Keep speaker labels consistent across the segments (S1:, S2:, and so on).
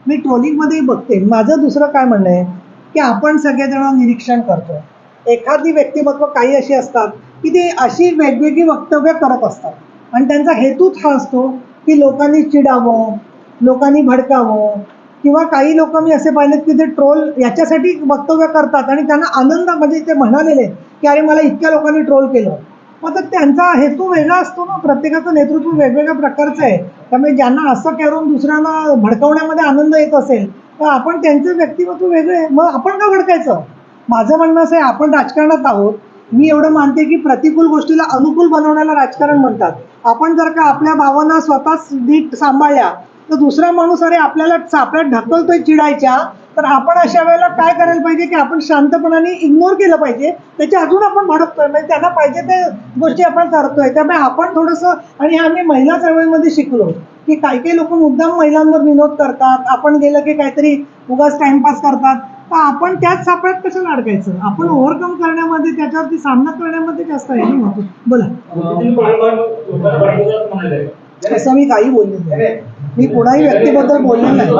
S1: मी ट्रोलिंगमध्येही बघते. माझं दुसरं काय म्हणणं आहे की आपण सगळेजण निरीक्षण करतो. एखादी व्यक्तिमत्व काही अशी असतात की ती अशी वेगवेगळी वक्तव्य करत असतात आणि त्यांचा हेतूच हा असतो की लोकांनी चिडावं, लोकांनी भडकावं, किंवा काही लोक मी असे पाहिलेत की ते ट्रोल याच्यासाठी वक्तव्य करतात आणि त्यांना आनंद, म्हणजे ते म्हणालेले की अरे मला इतक्या लोकांनी ट्रोल केलं. मग तर त्यांचा हेतू वेगळा असतो ना. प्रत्येकाचं नेतृत्व वेगवेगळ्या प्रकारचं आहे. त्यामुळे ज्यांना असं करून दुसऱ्यांना भडकवण्यामध्ये आनंद येत असेल तर आपण त्यांचं व्यक्तिमत्व वेगळं आहे, मग आपण का भडकायचं. माझं म्हणणं असं आहे, आपण राजकारणात आहोत. मी एवढं मानते की प्रतिकूल गोष्टीला अनुकूल बनवण्याला राजकारण म्हणतात. आपण जर का आपल्या भावना स्वतःच नीट सांभाळल्या तर दुसरा माणूस अरे आपल्याला चापल्यात ढकलतोय चिडायच्या, तर आपण अशा वेळेला काय करायला पाहिजे की आपण शांतपणाने इग्नोर केलं पाहिजे. त्याच्या अजून आपण भडकतोय, म्हणजे त्यांना पाहिजे ते गोष्टी आपण करतोय. त्यामुळे आपण थोडंसं, आणि आम्ही महिला चळवळीमध्ये शिकलो की काही काही लोक मुद्दाम महिलांवर विनोद करतात, आपण गेलं की काहीतरी उगाच टाइमपास करतात. तर आपण त्याच सापळ्यात कशाला अडकायचं. आपण ओव्हरकम करण्यामध्ये, त्याच्यावरती सामना करण्यामध्ये जास्त आहे ना. बोला. असं मी काही बोलले नाही. मी कुणाही व्यक्तीबद्दल बोलले नाही.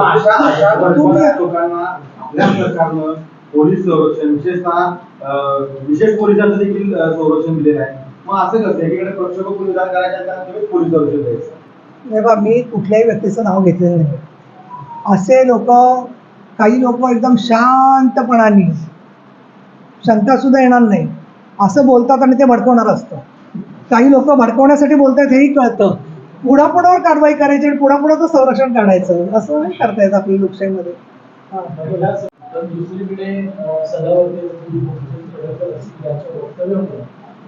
S2: लोकांना आपल्या सरकारनं पोलीस संरक्षण, विशेषतः विशेष पोलिसांचं देखील संरक्षण दिलेलं आहे. मग असं कसं एकीकडे प्रक्षोभक विधान करायच्या पोलीस संरक्षण द्यायचं.
S1: तेव्हा मी कुठल्याही व्यक्तीचं नाव घेतलेलं नाही. असे लोक, काही लोक एकदम शांतपणाने, शंका सुद्धा येणार नाही असं बोलतात आणि ते भडकवणार असतं. काही लोक भडकवण्यासाठी बोलतात हेही कळतं. पुढापुढावर कारवाई करायची आणि पुढापुढाचं संरक्षण काढायचं, असं नाही करता येत आपली लोकशाहीमध्ये.
S3: दुसरीकडे सदावर्ती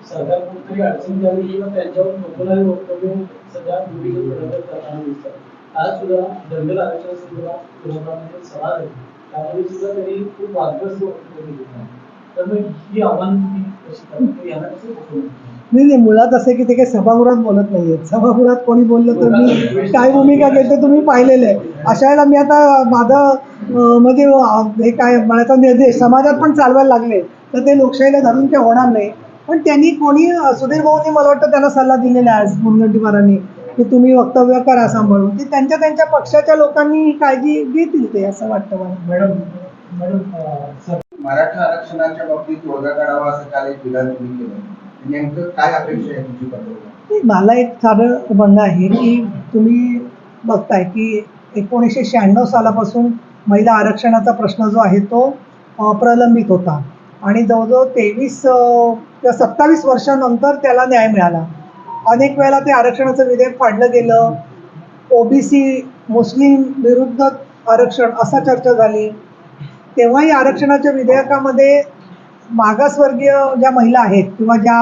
S3: सरकार कुठेतरी अडचण झाली किंवा त्यांच्यावर नको वक्तव्य सध्या करताना दिसतात. आज सुद्धा दंगल आरक्षण संदर्भात सभा झाली, त्यामध्ये सुद्धा त्यांनी खूप वादग्रस्त वक्तव्य दिलं. तर मग ही आव्हान तुम्ही कशी यांना कसं
S1: नाही, मुळात असे की ते काही सभागृहात बोलत नाहीये. सभागृहात कोणी बोललं तर मी काय भूमिका घेते तुम्ही पाहिलेलं आहे. अशा वेळेला मी आता माझं म्हणजे हे काय म्हणायचा निर्देश समाजात पण चालवायला लागले तर ते लोकशाहीला धरून ते होणार नाही. पण त्यांनी कोणी, सुधीर भाऊंनी मला वाटतं त्यांना सल्ला दिलेला आहे आज मुनगंटीवारांनी की तुम्ही वक्तव्य करा सांभाळून. ते त्यांच्या त्यांच्या पक्षाच्या लोकांनी काळजी घेतील ते, असं वाटतं मला.
S2: मराठा आरक्षणाच्या बाबतीत तोडगा काढावा असं काल एक विधान तुम्ही केलं. नेमकं काय अपेक्षा आहे तुमची पद्धत?
S1: मला एक साधं म्हणणं आहे की तुम्ही बघताय की 1996 सालापासून महिला आरक्षणाचा प्रश्न जो आहे तो प्रलंबित होता आणि जवळजवळ 23 किंवा 27 वर्षानंतर त्याला न्याय मिळाला. अनेक वेळेला ते आरक्षणाचं विधेयक फाडलं गेलं. ओबीसी, मुस्लिम विरुद्ध आरक्षण असा चर्चा झाली. तेव्हाही आरक्षणाच्या विधेयकामध्ये मागासवर्गीय ज्या महिला आहेत किंवा ज्या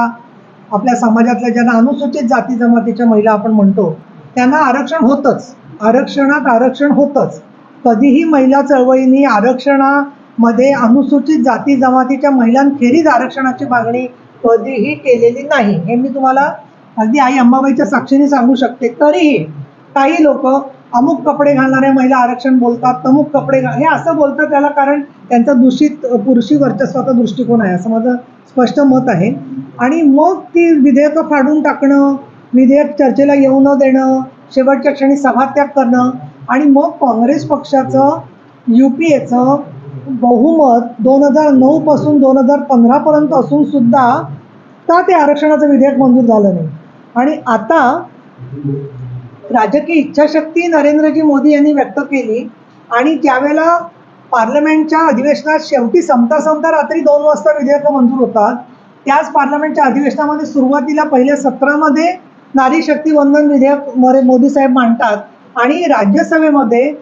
S1: आपल्या समाजातल्या ज्यांना अनुसूचित जाती जमातीच्या महिला आपण म्हणतो त्यांना आरक्षण होतंच. आरक्षणात आरक्षण होतंच. कधीही महिला चळवळींनी आरक्षणामध्ये अनुसूचित जाती जमातीच्या महिलांखेरीज आरक्षणाची मागणी कधीही केलेली नाही. हे मी तुम्हाला अगदी आई अंबाबाईच्या साक्षीने सांगू शकते. तरीही काही लोक अमुक कपडे घालणाऱ्या महिला आरक्षण बोलतात, तमुक कपडे हे असं बोलतात त्याला कारण त्यांचा दूषित पुरुषी वर्चस्वाचा दृष्टिकोन आहे, असं माझं स्पष्ट मत आहे. आणि मग ती विधेयकं फाडून टाकणं, विधेयक चर्चेला येऊ न देणं, शेवटच्या क्षणी सभात्याग करणं आणि मग काँग्रेस पक्षाचं UPAचं बहुमत 2009 पासून 2015 पर्यंत असून सुद्धा का ते आरक्षणाचं विधेयक मंजूर झालं नाही. आणि आता राजकीय इच्छाशक्ती नरेंद्रजी मोदी यांनी व्यक्त केली आणि ज्यावेळेला पार्लमेंटच्या अधिवेशनात शेवटी संपता रात्री 2 वाजता विधेयकं मंजूर होतात, त्याच पार्लमेंटच्या अधिवेशनामध्ये सुरुवातीला पहिल्या सत्रामध्ये नारी शक्ती वंदन विधेयक मोदी साहेब मांडतात आणि राज्यसभेमध्ये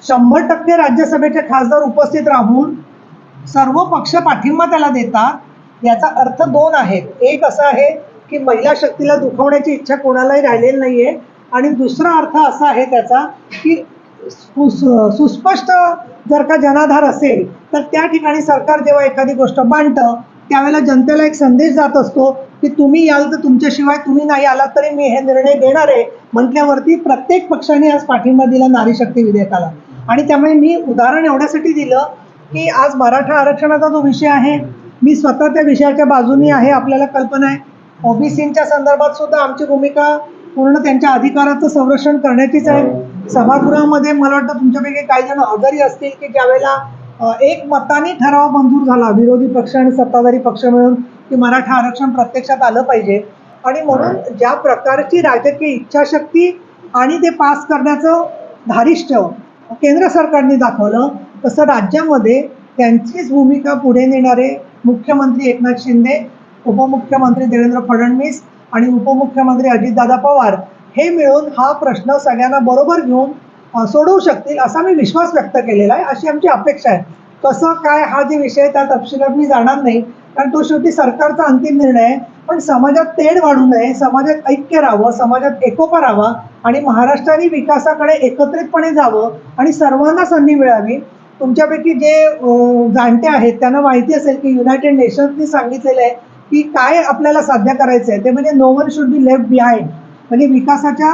S1: 100% राज्यसभेचे खासदार उपस्थित राहून सर्व पक्ष पाठिंबा त्याला देतात. याचा अर्थ 2 आहेत. एक असा आहे की महिला शक्तीला दुखवण्याची इच्छा कोणालाही राहिलेली नाही आहे आणि दुसरा अर्थ असा आहे त्याचा की सुस्पष्ट जर का जनाधार असेल तर त्या ठिकाणी सरकार जेव्हा एखादी गोष्ट मांडतं त्यावेळेला जनतेला एक संदेश जात असतो की तुम्ही याल तर तुमच्याशिवाय तुम्ही नाही आलात तरी मी हे निर्णय घेणार आहे म्हटल्यावरती प्रत्येक पक्षाने आज पाठिंबा दिला नारी शक्ती विधेयकाला. आणि त्यामुळे मी उदाहरण एवढ्यासाठी दिलं की आज मराठा आरक्षणाचा जो विषय आहे मी स्वतः त्या विषयाच्या बाजूनी आहे, आपल्याला कल्पना आहे. ओबीसींच्या संदर्भात सुद्धा आमची भूमिका पूर्ण त्यांच्या अधिकाराचं संरक्षण करण्याचीच आहे. सभागृहामध्ये मला वाटतं तुमच्यापैकी काही जण हजरी असतील की ज्यावेळेला एक मताने ठराव मंजूर झाला विरोधी पक्ष आणि सत्ताधारी पक्ष मिळून की मराठा आरक्षण प्रत्यक्षात आलं पाहिजे आणि म्हणून ज्या प्रकारची राजकीय इच्छाशक्ती आणि ते पास करण्याचं धारिष्ट्य केंद्र सरकारने दाखवलं तसं राज्यामध्ये त्यांचीच भूमिका पुढे नेणारे मुख्यमंत्री एकनाथ शिंदे, उपमुख्यमंत्री देवेंद्र फडणवीस आणि उपमुख्यमंत्री अजितदादा पवार हे मिळून हा प्रश्न सगळ्यांना बरोबर घेऊन सोडवू शकतील असा मी विश्वास व्यक्त केलेला आहे, अशी आमची अपेक्षा आहे. कसं काय हा जे विषय त्या तपशिलात मी जाणार नाही, कारण तो शेवटी सरकारचा अंतिम निर्णय आहे. पण समाजात तेढ वाढू नये, समाजात ऐक्य राहावं, समाजात एकोपा राहावा आणि महाराष्ट्राने विकासाकडे एकत्रितपणे जावं आणि सर्वांना संधी मिळावी. तुमच्यापैकी जे जाणते आहेत त्यांना माहिती असेल की युनायटेड नेशन्सनी सांगितलेलं आहे की काय आपल्याला साध्य करायचं आहे ते म्हणजे no one should be left behind. म्हणजे विकासाच्या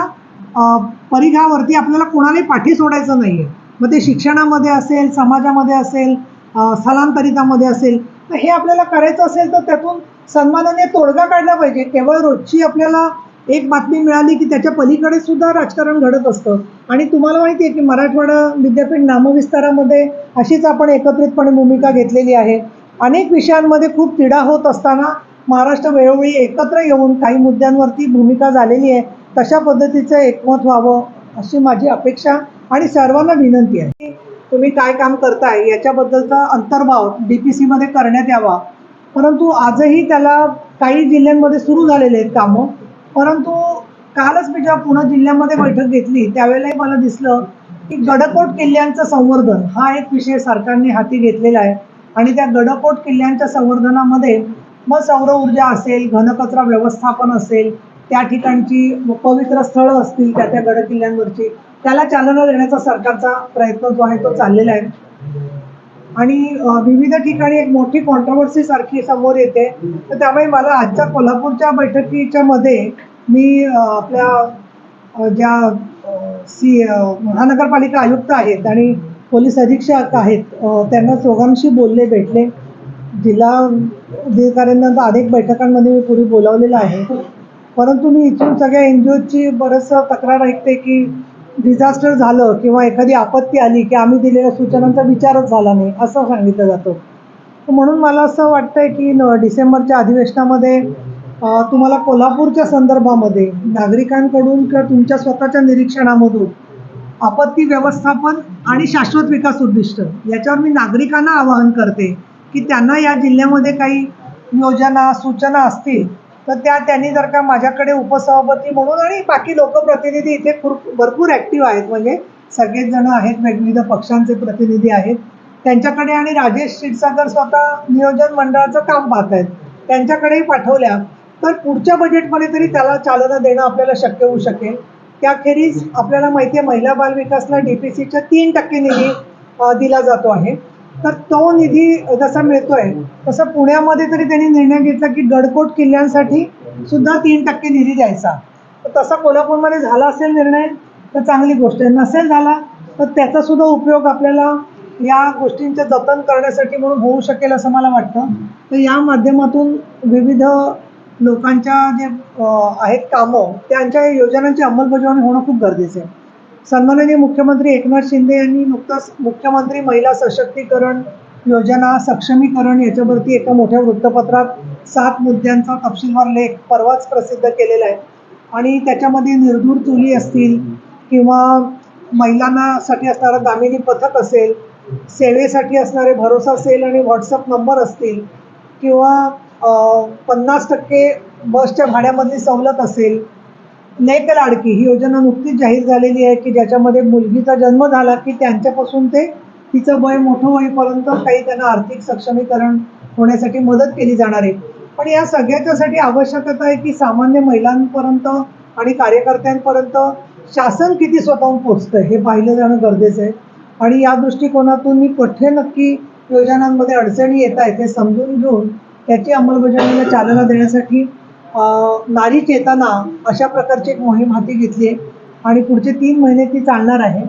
S1: परिघावरती आपल्याला कोणालाही पाठी सोडायचं नाही आहे. मग ते शिक्षणामध्ये असेल, समाजामध्ये असेल, स्थलांतरितामध्ये असेल, तर हे आपल्याला करायचं असेल तर त्यातून सन्मानाने तोडगा काढला पाहिजे. केवळ रोजची आपल्याला एक बातमी मिळाली की त्याच्या पलीकडे सुद्धा राजकारण घडत असतं. आणि तुम्हाला माहिती आहे की मराठवाडा विद्यापीठ नामविस्तारामध्ये अशीच आपण एकत्रितपणे भूमिका घेतलेली आहे. अनेक विषयांमध्ये खूप तिढा होत असताना महाराष्ट्र वेळोवेळी एकत्र येऊन काही मुद्द्यांवरती भूमिका झालेली आहे. तशा पद्धतीचं एकमत व्हावं अशी माझी अपेक्षा आणि सर्वांना विनंती आहे. तुम्ही काय काम करताय याच्याबद्दलचा अंतर्भाव DPCमध्ये करण्यात यावा. परंतु आजही त्याला काही जिल्ह्यांमध्ये सुरू झालेले आहेत कामं. परंतु कालच मी जेव्हा पुणे जिल्ह्यामध्ये बैठक घेतली त्यावेळेलाही मला दिसलं की गडकोट किल्ल्यांचं संवर्धन हा एक विषय सरकारने हाती घेतलेला आहे. आणि त्या गडकोट किल्ल्यांच्या संवर्धनामध्ये मग सौर ऊर्जा असेल, घनकचरा व्यवस्थापन असेल, त्या ठिकाणची पवित्र स्थळं असतील त्या गड किल्ल्यांवरची, त्याला चालना देण्याचा सरकारचा प्रयत्न जो आहे तो चाललेला आहे. आणि विविध ठिकाणी एक मोठी कॉन्ट्रोवर्सी सारखी समोर येते. तर त्यामुळे मला आजच्या कोल्हापूरच्या बैठकीच्या मध्ये मी आपल्या ज्या महानगरपालिका आयुक्त आहेत आणि पोलीस अधीक्षक आहेत त्यांना दोघांशी बोलले, भेटले. जिल्हाधिकाऱ्यांना तर अनेक बैठकांमध्ये मी पूर्वी बोलावलेलं आहे. परंतु मी इथून सगळ्या NGOची बरंचसं तक्रार ऐकते की डिझास्टर झालं किंवा एखादी आपत्ती आली की आम्ही दिलेल्या सूचनांचा विचारच झाला नाही असं सांगितलं जातं. म्हणून मला असं वाटतंय की डिसेंबरच्या अधिवेशनामध्ये तुम्हाला कोल्हापूरच्या संदर्भामध्ये नागरिकांकडून किंवा तुमच्या स्वतःच्या निरीक्षणामधून आपत्ती व्यवस्थापन आणि शाश्वत विकास उद्दिष्ट याच्यावर मी नागरिकांना आवाहन करते की त्यांना या जिल्ह्यामध्ये काही योजना सूचना असतील तर त्यांनी जर का माझ्याकडे उपसभापती म्हणून आणि बाकी लोकप्रतिनिधी इथे भरपूर ॲक्टिव्ह आहेत, म्हणजे सगळेच जण आहेत, वेगवेगळ्या पक्षांचे प्रतिनिधी आहेत त्यांच्याकडे, आणि राजेश क्षीरसागर स्वतः नियोजन मंडळाचं काम पाहत आहेत त्यांच्याकडेही पाठवल्या तर पुढच्या बजेटमध्ये तरी त्याला चालना देणं आपल्याला शक्य होऊ शकेल. त्याखेरीज आपल्याला माहिती आहे महिला बाल विकासला DPCच्या 3% निधी दिला जातो आहे. तर तो निधी जसा मिळतोय तसं पुण्यामध्ये तरी त्यांनी निर्णय घेतला की गडकोट किल्ल्यांसाठी सुद्धा 3% निधी द्यायचा. तर तसा कोल्हापूरमध्ये झाला असेल निर्णय तर चांगली गोष्ट आहे, नसेल झाला तर त्याचा सुद्धा उपयोग आपल्याला या गोष्टींचं जतन करण्यासाठी म्हणून होऊ शकेल असं मला वाटतं. तर या माध्यमातून विविध लोकांच्या जे आहेत कामं त्यांच्या योजनांची अंमलबजावणी होणं खूप गरजेचं आहे. सन्माननीय मुख्यमंत्री एकनाथ शिंदे यांनी नुकतंच मुख्यमंत्री महिला सशक्तीकरण योजना सक्षमीकरण याच्यावरती एका मोठ्या वृत्तपत्रात 7 मुद्द्यांचा तपशीलवार लेख परवाच प्रसिद्ध केलेला आहे. आणि त्याच्यामध्ये निर्धूर चुली असतील किंवा महिलांसाठी असणारं दामिनी पथक असेल, सेवेसाठी असणारे भरोसा सेल आणि व्हॉट्सअप नंबर असतील किंवा 50% बसच्या भाड्यामधली सवलत असेल, लेक लाडकी ही योजना नुकतीच जाहीर झालेली आहे की ज्याच्यामध्ये मुलगीचा जन्म झाला की त्यांच्यापासून ते तिचं वय मोठं होईपर्यंत काही त्यांना आर्थिक सक्षमीकरण होण्यासाठी मदत केली जाणार आहे. पण या सगळ्याच्यासाठी आवश्यकता आहे की सामान्य महिलांपर्यंत आणि कार्यकर्त्यांपर्यंत शासन किती स्वतःहून पोचतं हे पाहिलं जाणं गरजेचं आहे. आणि या दृष्टिकोनातून मी कुठे नक्की योजनांमध्ये अडचणी येत आहेत हे समजून घेऊन त्याची अंमलबजावणीला चालना देण्यासाठी नारी चेतना अशा प्रकारची एक मोहीम हाती घेतली आहे आणि पुढचे 3 महिने ती चालणार आहे.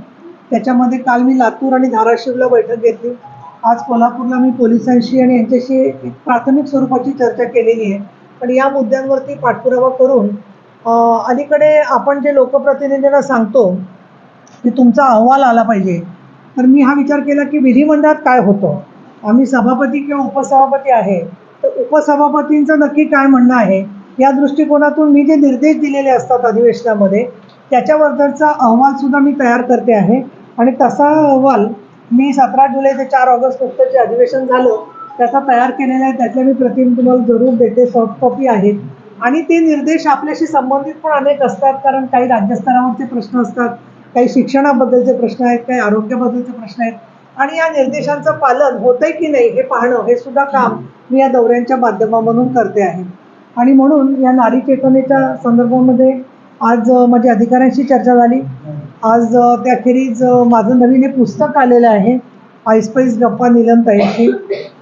S1: त्याच्यामध्ये काल मी लातूर आणि धाराशिवला बैठक घेतली. आज कोल्हापूरला मी पोलिसांशी आणि यांच्याशी एक प्राथमिक स्वरूपाची चर्चा केलेली आहे. पण या मुद्द्यांवरती पाठपुरावा करून अलीकडे आपण जे लोकप्रतिनिधींना सांगतो की तुमचा अहवाल आला पाहिजे. तर मी हा विचार केला की विधिमंडळात काय होतं, आम्ही सभापती किंवा उपसभापती आहे, तर उपसभापतींचं नक्की काय म्हणणं आहे या दृष्टिकोनातून मी जे निर्देश दिलेले असतात अधिवेशनामध्ये त्याच्याबद्दलचा अहवालसुद्धा मी तयार करते आहे. आणि तसा अहवाल मी 17 जुलै ते 4 ऑगस्ट नुकतं जे अधिवेशन झालं त्याचा तयार केलेला आहे. त्यातल्या मी प्रति तुम्हाला जरूर देते, सॉफ्ट कॉपी आहेत. आणि ते निर्देश आपल्याशी संबंधित पण अनेक असतात, कारण काही राज्यस्तरावरचे प्रश्न असतात, काही शिक्षणाबद्दलचे प्रश्न आहेत, काही आरोग्याबद्दलचे प्रश्न आहेत. आणि या निर्देशांचं पालन होतंय की नाही हे पाहणं हे सुद्धा काम मी या दौऱ्यांच्या माध्यमामधून करते आहे. आणि म्हणून या नारी चेतनेच्या संदर्भामध्ये आज माझ्या अधिकाऱ्यांशी चर्चा झाली. आज त्याखेरीज माझं नवीन हे पुस्तक आलेलं आहे, आईस्पाईस गप्पा नीलमताईंची.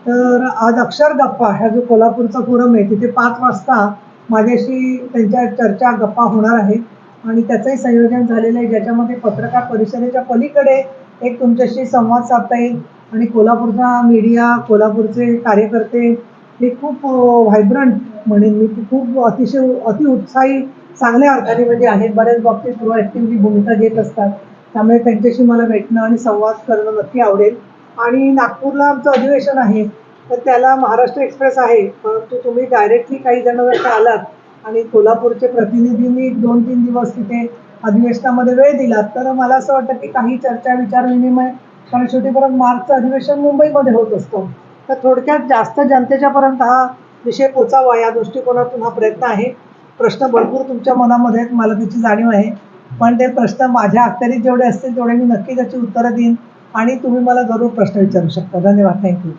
S1: तर आज अक्षर गप्पा ह्या जो कोल्हापूरचा फोरम आहे तिथे 5 वाजता माझ्याशी त्यांच्या चर्चा गप्पा होणार आहेत. आणि त्याचंही संयोजन झालेलं आहे, ज्याच्यामध्ये पत्रकार परिषदेच्या पलीकडे एक तुमच्याशी संवाद साधता येईल. आणि कोल्हापूरचा मीडिया, कोल्हापूरचे कार्यकर्ते हे खूप व्हायब्रंट म्हणेन मी, खूप अतिउत्साही चांगल्या अर्थाने म्हणजे आहेत. बऱ्याच बाबतीत प्रोॲक्टिव्हली भूमिका घेत असतात. त्यामुळे त्यांच्याशी मला भेटणं आणि संवाद करणं नक्की आवडेल. आणि नागपूरला आमचं अधिवेशन आहे, तर त्याला महाराष्ट्र एक्सप्रेस आहे, परंतु तुम्ही डायरेक्टली काही जण जर का आलात आणि कोल्हापूरचे प्रतिनिधींनी 2-3 दिवस तिथे अधिवेशनामध्ये वेळ दिला तर मला असं वाटतं की काही चर्चा विचारविनिमय, कारण शेवटी परत मार्चचं अधिवेशन मुंबईमध्ये होत असतं, तर थोडक्यात जास्त जनतेच्यापर्यंत हा विषय पोचावा या दृष्टिकोनातून हा प्रयत्न आहे. प्रश्न भरपूर तुमच्या मनामध्ये आहेत, मला त्याची जाणीव आहे. पण ते प्रश्न माझ्या अखत्यारीत जेवढे असतील तेवढे मी नक्की त्याची उत्तरं देईन आणि तुम्ही मला जरूर प्रश्न विचारू शकता. धन्यवाद. थँक्यू.